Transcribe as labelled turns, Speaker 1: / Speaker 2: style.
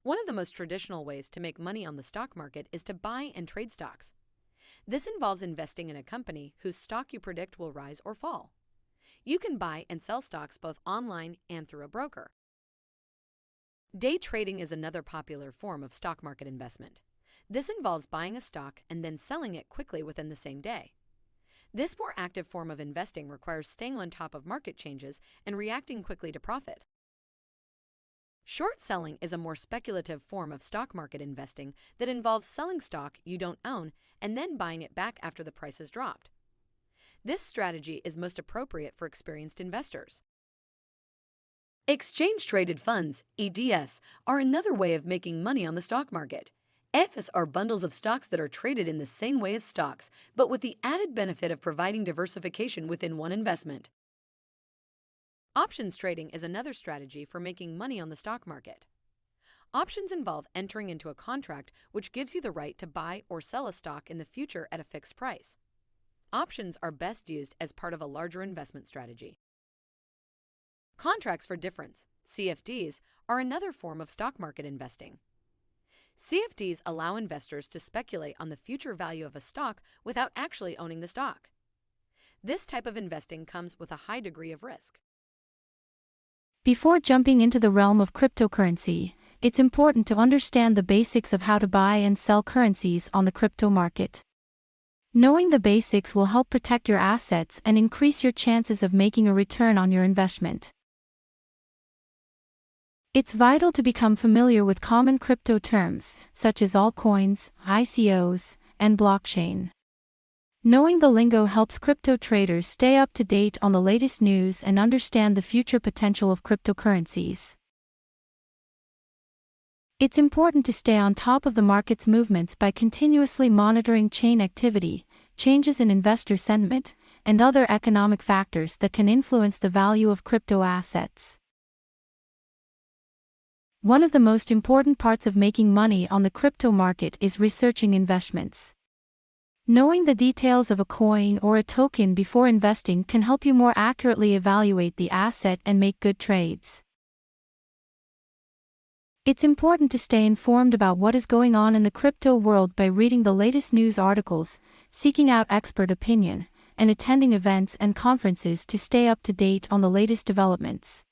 Speaker 1: One of the most traditional ways to make money on the stock market is to buy and trade stocks. This involves investing in a company whose stock you predict will rise or fall. You can buy and sell stocks both online and through a broker. Day trading is another popular form of stock market investment. This involves buying a stock and then selling it quickly within the same day. This more active form of investing requires staying on top of market changes and reacting quickly to profit. Short selling is a more speculative form of stock market investing that involves selling stock you don't own and then buying it back after the price has dropped. This strategy is most appropriate for experienced investors. Exchange-traded funds, ETFs, are another way of making money on the stock market. ETFs are bundles of stocks that are traded in the same way as stocks, but with the added benefit of providing diversification within one investment. Options trading is another strategy for making money on the stock market. Options involve entering into a contract which gives you the right to buy or sell a stock in the future at a fixed price. Options are best used as part of a larger investment strategy. Contracts for difference, CFDs, are another form of stock market investing. CFDs allow investors to speculate on the future value of a stock without actually owning the stock. This type of investing comes with a high degree of risk.
Speaker 2: Before jumping into the realm of cryptocurrency, it's important to understand the basics of how to buy and sell currencies on the crypto market. Knowing the basics will help protect your assets and increase your chances of making a return on your investment. It's vital to become familiar with common crypto terms, such as altcoins, ICOs, and blockchain. Knowing the lingo helps crypto traders stay up to date on the latest news and understand the future potential of cryptocurrencies. It's important to stay on top of the market's movements by continuously monitoring chain activity, changes in investor sentiment, and other economic factors that can influence the value of crypto assets. One of the most important parts of making money on the crypto market is researching investments. Knowing the details of a coin or a token before investing can help you more accurately evaluate the asset and make good trades. It's important to stay informed about what is going on in the crypto world by reading the latest news articles, seeking out expert opinion, and attending events and conferences to stay up to date on the latest developments.